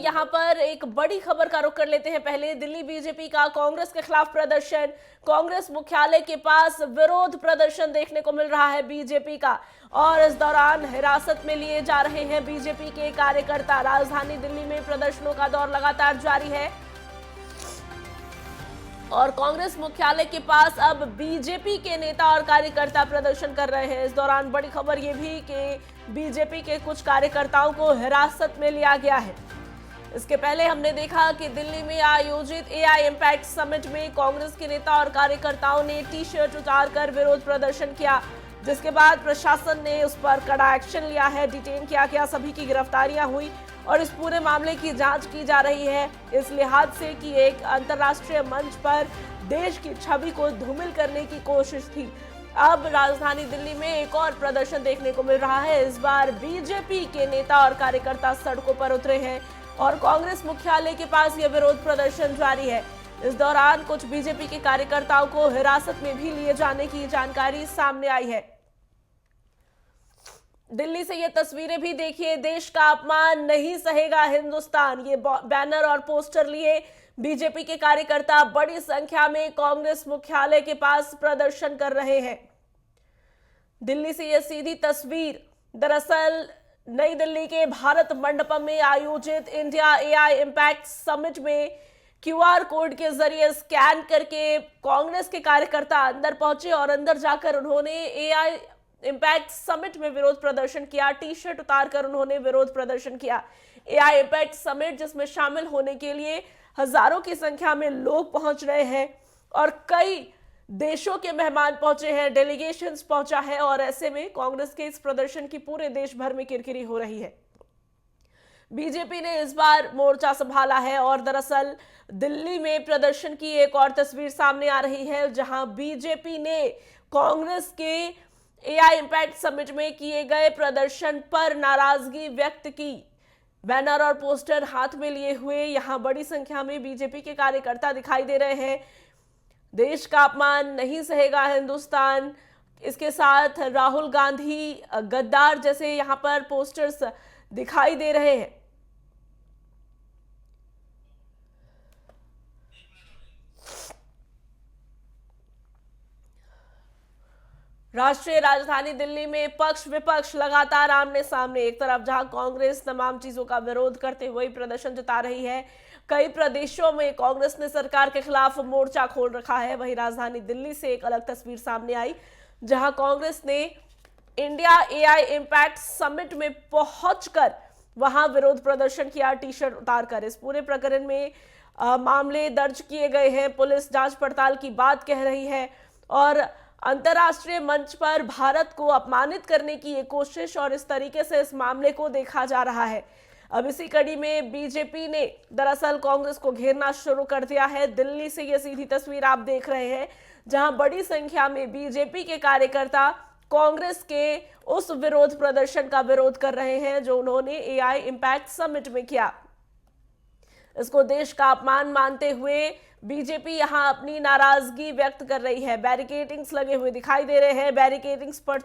यहाँ पर एक बड़ी खबर का रुख कर लेते हैं। पहले दिल्ली बीजेपी का कांग्रेस के खिलाफ प्रदर्शन, कांग्रेस मुख्यालय के पास विरोध प्रदर्शन देखने को मिल रहा है बीजेपी का, और इस दौरान हिरासत में लिए जा रहे हैं बीजेपी के कार्यकर्ता। राजधानी दिल्ली में प्रदर्शनों का दौर लगातार जारी है और कांग्रेस मुख्यालय के पास अब बीजेपी के नेता और कार्यकर्ता प्रदर्शन कर रहे हैं। इस दौरान बड़ी खबर यह भी कि बीजेपी के कुछ कार्यकर्ताओं को हिरासत में लिया गया है। इसके पहले हमने देखा कि दिल्ली में आयोजित एआई इम्पैक्ट समिट में कांग्रेस के नेता और कार्यकर्ताओं ने टी शर्ट उतारकर विरोध प्रदर्शन किया, जिसके बाद प्रशासन ने उस पर कड़ा एक्शन लिया है, डिटेन किया गया, सभी की गिरफ्तारियां हुई और इस पूरे मामले की जांच की जा रही है। इस लिहाज से कि एक अंतर्राष्ट्रीय मंच पर देश की छवि को धूमिल करने की कोशिश थी। अब राजधानी दिल्ली में एक और प्रदर्शन देखने को मिल रहा है। इस बार बीजेपी के नेता और कार्यकर्ता सड़कों पर उतरे हैं और कांग्रेस मुख्यालय के पास यह विरोध प्रदर्शन जारी है। इस दौरान कुछ बीजेपी के कार्यकर्ताओं को हिरासत में भी लिए जाने की जानकारी सामने आई है। दिल्ली से ये तस्वीरें भी देखिए। देश का अपमान नहीं सहेगा हिंदुस्तान, ये बैनर और पोस्टर लिए बीजेपी के कार्यकर्ता बड़ी संख्या में कांग्रेस मुख्यालय के पास प्रदर्शन कर रहे हैं। दिल्ली से ये सीधी तस्वीर दरअसल नई दिल्ली के भारत मंडपम में आयोजित इंडिया एआई इम्पैक्ट समिट में क्यूआर कोड के जरिए स्कैन करके कांग्रेस के कार्यकर्ता अंदर पहुंचे और अंदर जाकर उन्होंने एआई इम्पैक्ट समिट में विरोध प्रदर्शन किया। टी शर्ट उतारकर उन्होंने विरोध प्रदर्शन किया। एआई इम्पैक्ट समिट जिसमें शामिल होने के लिए हजारों की संख्या में लोग पहुंच रहे हैं और कई देशों के मेहमान पहुंचे हैं, डेलीगेशंस पहुंचा है और ऐसे में कांग्रेस के इस प्रदर्शन की पूरे देश भर में किरकिरी हो रही है। बीजेपी ने इस बार मोर्चा संभाला है और दरअसल दिल्ली में प्रदर्शन की एक और तस्वीर सामने आ रही है, जहां बीजेपी ने कांग्रेस के एआई इम्पैक्ट समिट में किए गए प्रदर्शन पर नाराजगी व्यक्त की। बैनर और पोस्टर हाथ में लिए हुए यहां बड़ी संख्या में बीजेपी के कार्यकर्ता दिखाई दे रहे हैं। देश का अपमान नहीं सहेगा हिंदुस्तान, इसके साथ राहुल गांधी गद्दार जैसे यहां पर पोस्टर्स दिखाई दे रहे हैं। राष्ट्रीय राजधानी दिल्ली में पक्ष विपक्ष लगातार आमने सामने। एक तरफ जहां कांग्रेस तमाम चीजों का विरोध करते हुए प्रदर्शन जता रही है, कई प्रदेशों में कांग्रेस ने सरकार के खिलाफ मोर्चा खोल रखा है। वहीं राजधानी दिल्ली से एक अलग तस्वीर सामने आई, जहां कांग्रेस ने इंडिया एआई इम्पैक्ट समिट में पहुंचकर वहां विरोध प्रदर्शन किया, टी शर्ट उतारकर। इस पूरे प्रकरण में मामले दर्ज किए गए हैं, पुलिस जांच पड़ताल की बात कह रही है और अंतर्राष्ट्रीय मंच पर भारत को अपमानित करने की ये कोशिश और इस तरीके से इस मामले को देखा जा रहा है। अब इसी कड़ी में बीजेपी ने दरअसल कांग्रेस को घेरना शुरू कर दिया है। दिल्ली से ये सीधी तस्वीर आप देख रहे हैं, जहां बड़ी संख्या में बीजेपी के कार्यकर्ता कांग्रेस के उस विरोध प्रदर्शन का विरोध कर रहे हैं जो उन्होंने एआई इम्पैक्ट समिट में किया। इसको देश का अपमान मानते हुए बीजेपी यहां अपनी नाराजगी व्यक्त कर रही है। बैरिकेडिंग्स लगे हुए दिखाई दे रहे हैं। बैरिकेडिंग्स पर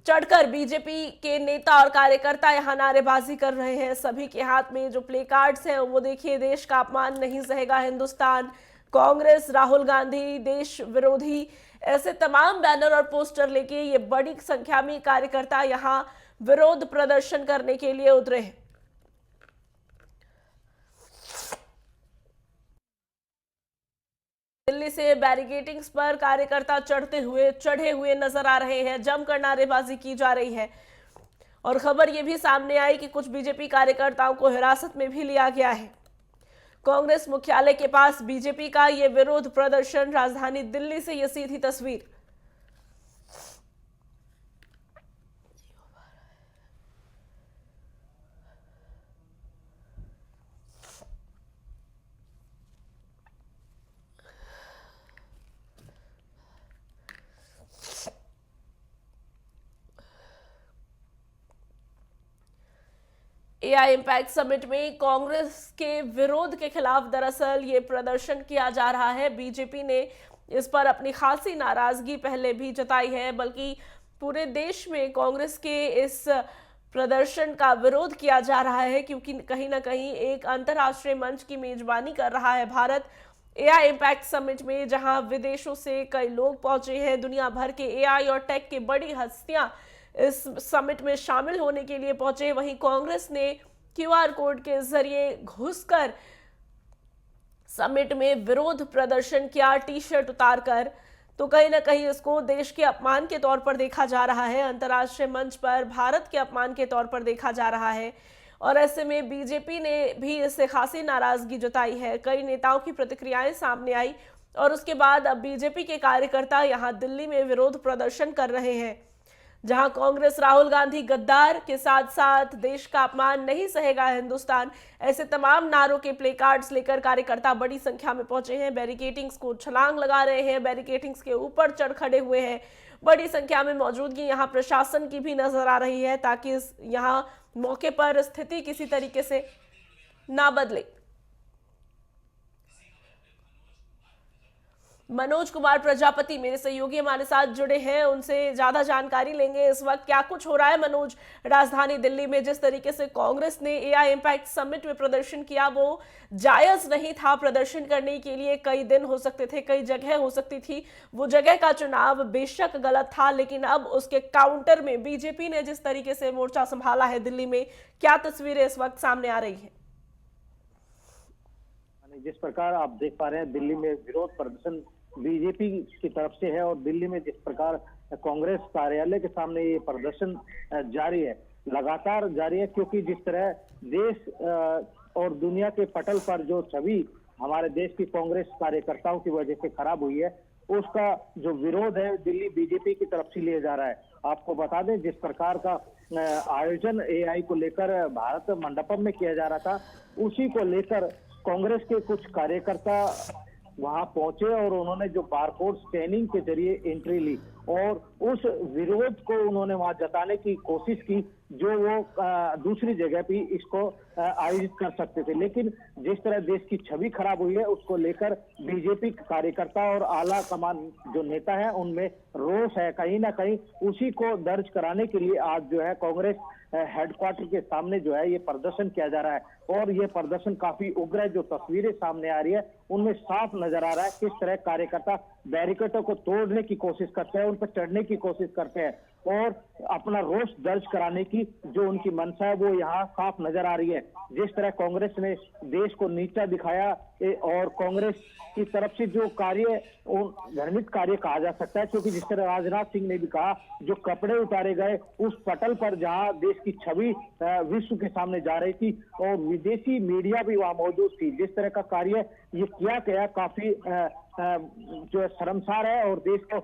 चढ़कर बीजेपी के नेता और कार्यकर्ता यहां नारेबाजी कर रहे हैं। सभी के हाथ में जो प्ले कार्ड्स हैं वो देखिए, देश का अपमान नहीं सहेगा हिंदुस्तान, कांग्रेस, राहुल गांधी देश विरोधी, ऐसे तमाम बैनर और पोस्टर लेके ये बड़ी संख्या में कार्यकर्ता यहां विरोध प्रदर्शन करने के लिए उतरे हैं। दिल्ली से बैरिकेडिंग्स पर कार्यकर्ता चढ़े हुए नजर आ रहे हैं, जमकर नारेबाजी की जा रही है और खबर यह भी सामने आई कि कुछ बीजेपी कार्यकर्ताओं को हिरासत में भी लिया गया है। कांग्रेस मुख्यालय के पास बीजेपी का यह विरोध प्रदर्शन, राजधानी दिल्ली से यह सीधी तस्वीर। एआई इम्पैक्ट समिट में कांग्रेस के विरोध के खिलाफ दरअसल ये प्रदर्शन किया जा रहा है। बीजेपी ने इस पर अपनी खासी नाराजगी पहले भी जताई है, बल्कि पूरे देश में कांग्रेस के इस प्रदर्शन का विरोध किया जा रहा है, क्योंकि कहीं ना कहीं एक अंतर्राष्ट्रीय मंच की मेजबानी कर रहा है भारत एआई इम्पैक्ट समिट में, जहां विदेशों से कई लोग पहुंचे हैं। दुनिया भर के एआई और टेक के बड़ी हस्तियां इस समिट में शामिल होने के लिए पहुंचे। वहीं कांग्रेस ने क्यूआर कोड के जरिए घुसकर समिट में विरोध प्रदर्शन किया, टी शर्ट उतारकर। तो कहीं ना कहीं इसको देश के अपमान के तौर पर देखा जा रहा है, अंतर्राष्ट्रीय मंच पर भारत के अपमान के तौर पर देखा जा रहा है। और ऐसे में बीजेपी ने भी इससे खासी नाराजगी जताई है। कई नेताओं की प्रतिक्रियाएं सामने आई और उसके बाद अब बीजेपी के कार्यकर्ता यहां दिल्ली में विरोध प्रदर्शन कर रहे हैं, जहां कांग्रेस राहुल गांधी गद्दार के साथ साथ देश का अपमान नहीं सहेगा हिंदुस्तान, ऐसे तमाम नारों के प्ले कार्ड्स लेकर कार्यकर्ता बड़ी संख्या में पहुंचे हैं। बैरिकेटिंग्स को छलांग लगा रहे हैं, बैरिकेटिंग्स के ऊपर चढ़ खड़े हुए हैं। बड़ी संख्या में मौजूदगी यहां प्रशासन की भी नजर आ रही है, ताकि यहां मौके पर स्थिति किसी तरीके से ना बदले। मनोज कुमार प्रजापति मेरे सहयोगी हमारे साथ जुड़े हैं, उनसे ज्यादा जानकारी लेंगे इस वक्त क्या कुछ हो रहा है। मनोज, राजधानी दिल्ली में जिस तरीके से कांग्रेस ने एआई इम्पैक्ट समिट में प्रदर्शन किया, वो जायज नहीं था। प्रदर्शन करने के लिए कई दिन हो सकते थे, कई जगह हो सकती थी, वो जगह का चुनाव बेशक गलत था, लेकिन अब उसके काउंटर में बीजेपी ने जिस तरीके से मोर्चा संभाला है दिल्ली में, क्या तस्वीरें इस वक्त सामने आ रही है? जिस प्रकार आप देख पा रहे हैं, दिल्ली में विरोध प्रदर्शन बीजेपी की तरफ से है और दिल्ली में जिस प्रकार कांग्रेस कार्यालय के सामने ये प्रदर्शन जारी है, लगातार जारी है, क्योंकि जिस तरह देश और दुनिया के पटल पर जो छवि हमारे देश की कांग्रेस कार्यकर्ताओं की वजह से खराब हुई है, उसका जो विरोध है दिल्ली बीजेपी की तरफ से लिया जा रहा है। आपको बता दें, जिस प्रकार का आयोजन एआई को लेकर भारत मंडपम में किया जा रहा था, उसी को लेकर कांग्रेस के कुछ कार्यकर्ता वहां पहुंचे और उन्होंने जो बारकोड स्कैनिंग के जरिए एंट्री ली और उस विरोध को उन्होंने वहां जताने की कोशिश की, जो वो दूसरी जगह भी इसको आयोजित कर सकते थे। लेकिन जिस तरह देश की छवि खराब हुई है, उसको लेकर बीजेपी कार्यकर्ता और आला कमान जो नेता है उनमें रोष है। कहीं ना कहीं उसी को दर्ज कराने के लिए आज जो है कांग्रेस हेडक्वार्टर के सामने जो है ये प्रदर्शन किया जा रहा है और ये प्रदर्शन काफी उग्र है। जो तस्वीरें सामने आ रही है उनमें साफ नजर आ रहा है किस तरह कार्यकर्ता बैरिकेडों को तोड़ने की कोशिश करते हैं, उन पर चढ़ने की कोशिश करते हैं और अपना रोष दर्ज कराने की जो उनकी मंशा है वो यहाँ साफ नजर आ रही है। जिस तरह कांग्रेस ने देश को नीचा दिखाया और कांग्रेस की तरफ से जो कार्य घृणित कार्य कहा जा सकता है, क्योंकि जिस तरह राजनाथ सिंह ने भी कहा, जो कपड़े उतारे गए उस पटल पर जहां देश की छवि विश्व के सामने जा रही थी और विदेशी मीडिया भी वहां मौजूद थी, जिस तरह का कार्य ये किया गया काफी जो शर्मसार है और देश को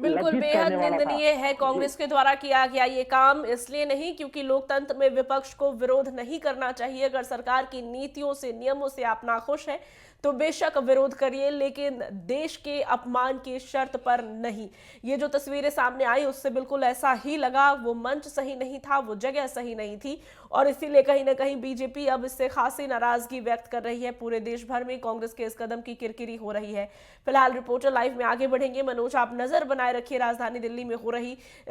बिल्कुल बेहद निंदनीय है। कांग्रेस के द्वारा किया गया ये काम इसलिए नहीं क्योंकि लोकतंत्र में विपक्ष को विरोध नहीं करना चाहिए। अगर सरकार की नीतियों से, नियमों से आप नाखुश हैं तो बेशक विरोध करिए, लेकिन देश के अपमान की शर्त पर नहीं। ये जो तस्वीरें सामने आई उससे बिल्कुल ऐसा ही लगा। वो मंच सही नहीं था, वो जगह सही नहीं थी और इसीलिए कहीं ना कहीं बीजेपी अब इससे खासी नाराजगी व्यक्त कर रही है। पूरे देश भर में कांग्रेस के इस कदम की किरकिरी हो रही है। फिलहाल रिपोर्टर लाइव में आगे बढ़ेंगे। मनोज, आप नजर बनाए रखिए राजधानी दिल्ली में हो रही